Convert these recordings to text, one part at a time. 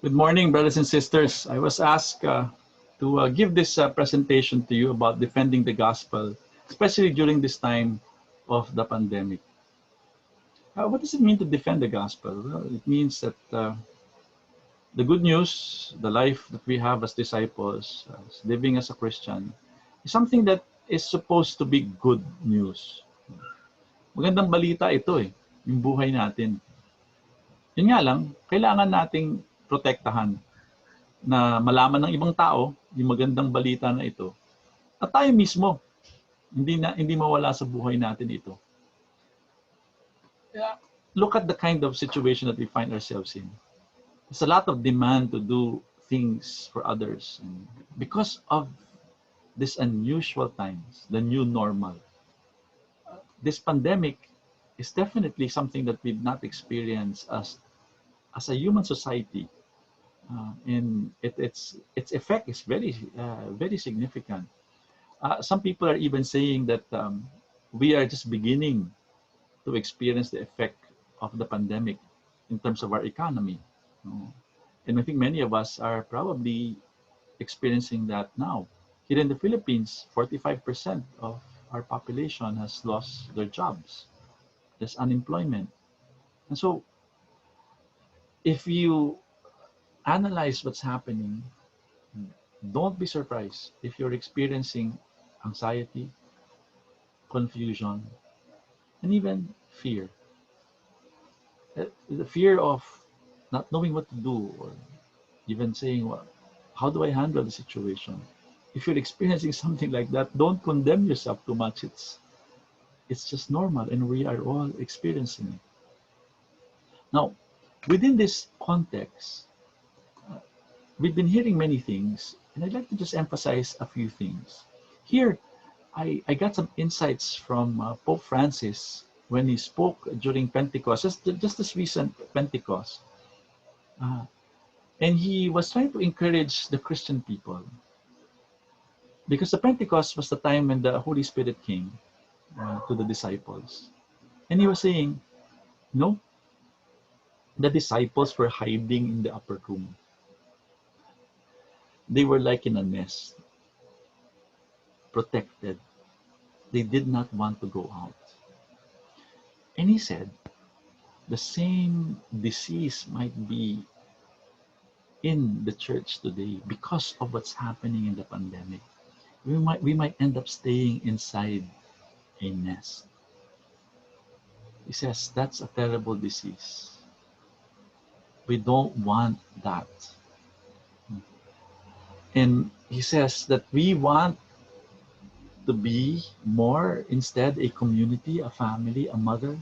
Good morning, brothers and sisters. I was asked to give this presentation to you about defending the gospel, especially during this time of the pandemic. What does it mean to defend the gospel? Well, it means that the good news, the life that we have as disciples, as living as a Christian, is something that is supposed to be good news. Magandang balita ito yung buhay natin. Yun nga lang, kailangan nating protektahan na malaman ng ibang tao yung magandang balita na ito. At tayo mismo, hindi mawala sa buhay natin ito. Look at the kind of situation that we find ourselves in. There's a lot of demand to do things for others. And because of these unusual times, the new normal, this pandemic is definitely something that we've not experienced as a human society. And its effect is very significant. Some people are even saying that we are just beginning to experience the effect of the pandemic in terms of our economy. And I think many of us are probably experiencing that now. Here in the Philippines, 45% of our population has lost their jobs. There's unemployment. And so if you analyze what's happening, don't be surprised if you're experiencing anxiety, confusion, and even fear. The fear of not knowing what to do, or even saying, well, how do I handle the situation? If you're experiencing something like that, don't condemn yourself too much. It's just normal, and we are all experiencing it. Now, within this context, we've been hearing many things, and I'd like to just emphasize a few things. Here, I got some insights from Pope Francis when he spoke during Pentecost, just this recent Pentecost. And he was trying to encourage the Christian people. Because the Pentecost was the time when the Holy Spirit came to the disciples. And he was saying, no, the disciples were hiding in the upper room. They were like in a nest, protected. They did not want to go out. And he said, the same disease might be in the church today because of what's happening in the pandemic. We might end up staying inside a nest. He says that's a terrible disease. We don't want that. And he says that we want to be more instead a community, a family, a mother,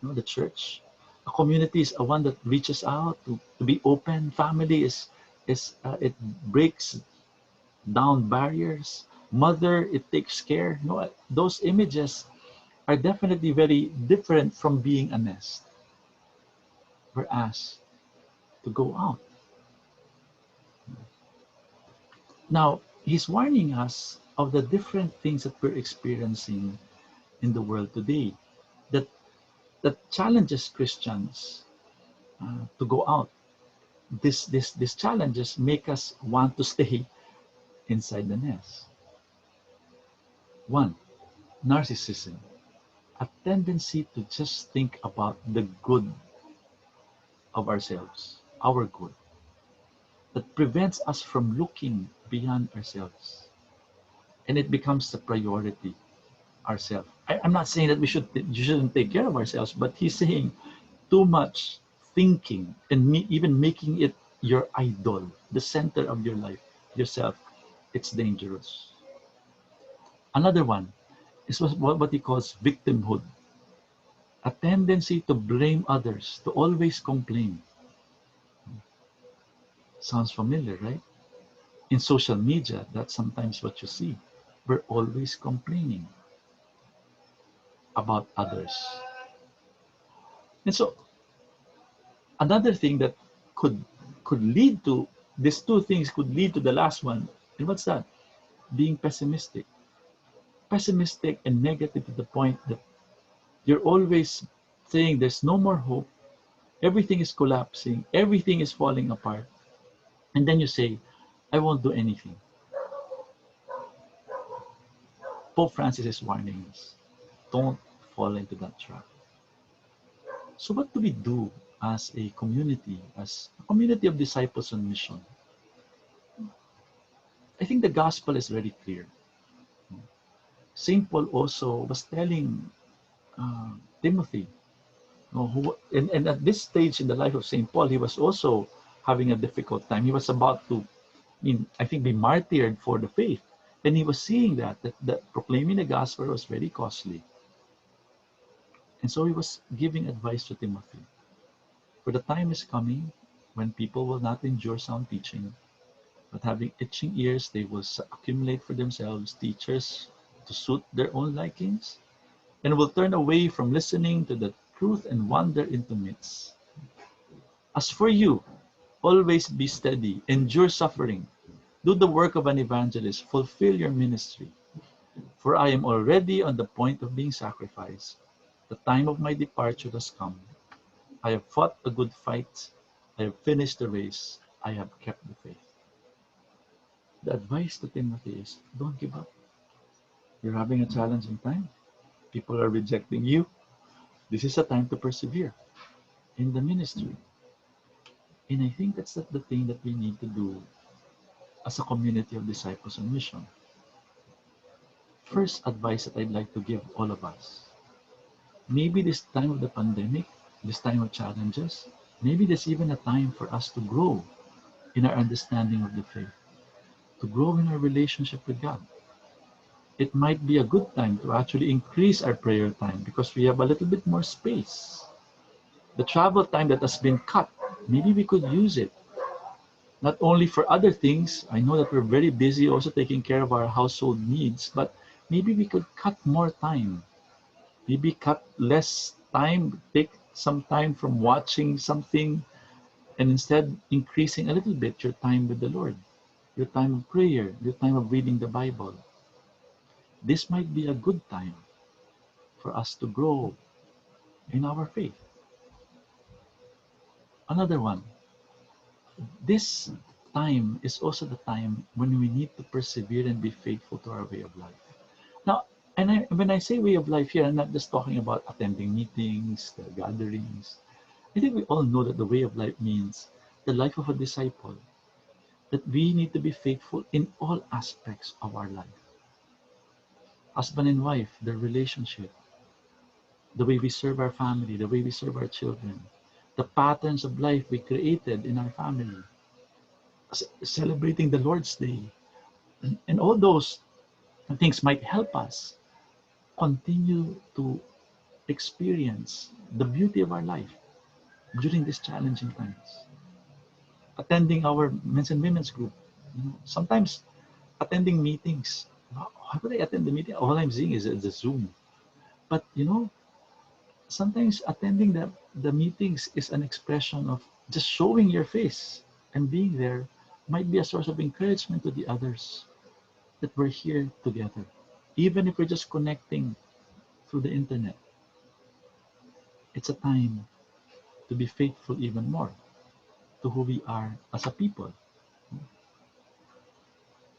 the church. A community is a one that reaches out to be open. Family it breaks down barriers. Mother, it takes care. Those images are definitely very different from being a nest. We're asked to go out. Now, he's warning us of the different things that we're experiencing in the world today that challenges Christians to go out. These challenges make us want to stay inside the nest. One, narcissism, a tendency to just think about the good of ourselves, our good, that prevents us from looking beyond ourselves. And it becomes the priority, ourselves. I'm not saying that you shouldn't take care of ourselves, but he's saying too much thinking and even making it your idol, the center of your life, yourself, it's dangerous. Another one is what he calls victimhood, a tendency to blame others, to always complain. Sounds familiar, right? In social media, that's sometimes what you see. We're always complaining about others. And so another thing that could lead to these two things could lead to the last one. And what's that? Being pessimistic. Pessimistic and negative to the point that you're always saying there's no more hope. Everything is collapsing, everything is falling apart. And then you say, I won't do anything. Pope Francis is warning us, don't fall into that trap. So what do we do as a community of disciples on mission? I think the gospel is very clear. St. Paul also was telling Timothy, and at this stage in the life of St. Paul, he was also having a difficult time. He was about to, I think, be martyred for the faith. And he was seeing that proclaiming the gospel was very costly. And so he was giving advice to Timothy. For the time is coming when people will not endure sound teaching, but having itching ears, they will accumulate for themselves teachers to suit their own likings, and will turn away from listening to the truth and wander into myths. As for you, always be steady, endure suffering, do the work of an evangelist, fulfill your ministry. For I am already on the point of being sacrificed. The time of my departure has come. I have fought a good fight. I have finished the race. I have kept the faith. The advice to Timothy is, don't give up. You're having a challenging time. People are rejecting you. This is a time to persevere in the ministry. And I think that's the thing that we need to do as a community of disciples on mission. First advice that I'd like to give all of us. Maybe this time of the pandemic, this time of challenges, maybe there's even a time for us to grow in our understanding of the faith, to grow in our relationship with God. It might be a good time to actually increase our prayer time because we have a little bit more space. The travel time that has been cut, maybe we could use it. Not only for other things, I know that we're very busy also taking care of our household needs, but maybe we could cut more time. Maybe cut less time, take some time from watching something, and instead increasing a little bit your time with the Lord, your time of prayer, your time of reading the Bible. This might be a good time for us to grow in our faith. Another one, this time is also the time when we need to persevere and be faithful to our way of life. Now, when I say way of life here, I'm not just talking about attending meetings, the gatherings. I think we all know that the way of life means the life of a disciple, that we need to be faithful in all aspects of our life. Husband and wife, their relationship, the way we serve our family, the way we serve our children, the patterns of life we created in our family, celebrating the Lord's Day, and all those things might help us continue to experience the beauty of our life during these challenging times. Attending our men's and women's group, sometimes attending meetings. How would I attend the meeting? All I'm seeing is the Zoom. But sometimes attending the meetings is an expression of just showing your face, and being there might be a source of encouragement to the others that we're here together. Even if we're just connecting through the internet, it's a time to be faithful even more to who we are as a people.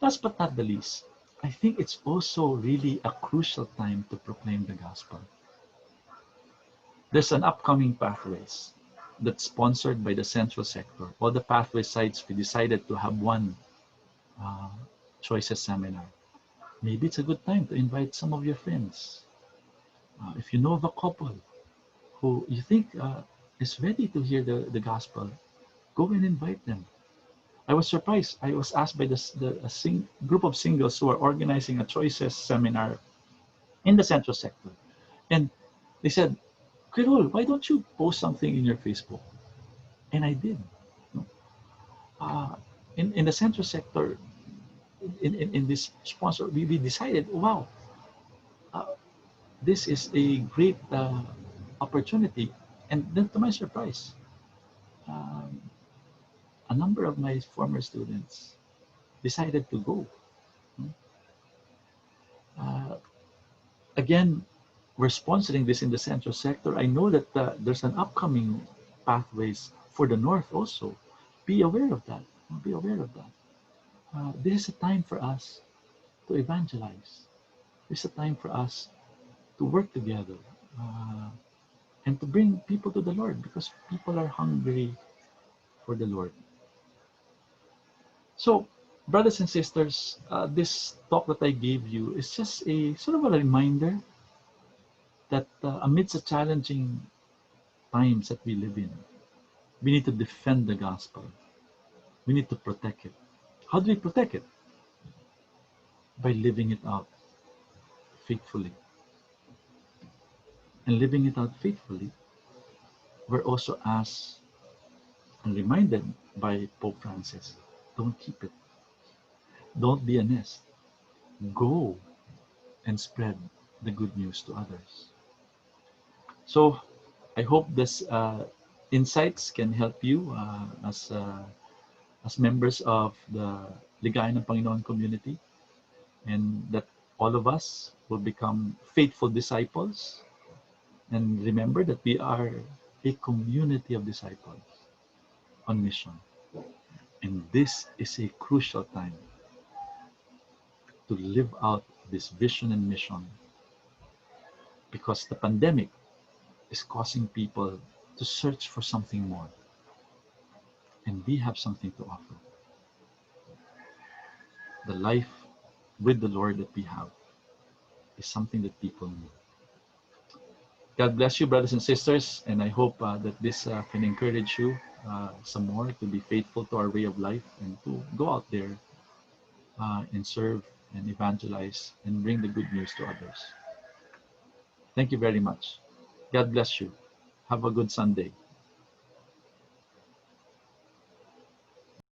Last but not the least, I think it's also really a crucial time to proclaim the gospel. There's an upcoming pathways that's sponsored by the central sector. All the pathway sites, we decided to have one uh, choices seminar. Maybe it's a good time to invite some of your friends. If you know of a couple who you think is ready to hear the gospel, go and invite them. I was surprised. I was asked by group of singles who are organizing a choices seminar in the central sector. And they said, Kirol, why don't you post something in your Facebook? And I did. Uh, in the central sector, in this sponsor, we decided, wow, uh, this is a great opportunity. And then to my surprise, um, a number of my former students decided to go. Uh, Again, we're sponsoring this in the central sector. I know that there's an upcoming pathways for the north also. Be aware of that. Be aware of that. This is a time for us to evangelize. This is a time for us to work together uh, and to bring people to the Lord, because people are hungry for the Lord. So, brothers and sisters, this talk that I gave you is just a sort of a reminder that amidst the challenging times that we live in, we need to defend the gospel. We need to protect it. How do we protect it? By living it out faithfully. And living it out faithfully, we're also asked and reminded by Pope Francis, don't keep it. Don't be a nest. Go and spread the good news to others. So I hope this insights can help you as members of the Ligayan ng Panginoon community, and that all of us will become faithful disciples. And remember that we are a community of disciples on mission. And this is a crucial time to live out this vision and mission, because the pandemic is causing people to search for something more. And we have something to offer. The life with the Lord that we have is something that people need. God bless you, brothers and sisters, and I hope that this can encourage you some more to be faithful to our way of life and to go out there and serve and evangelize and bring the good news to others. Thank you very much. God bless you. Have a good Sunday.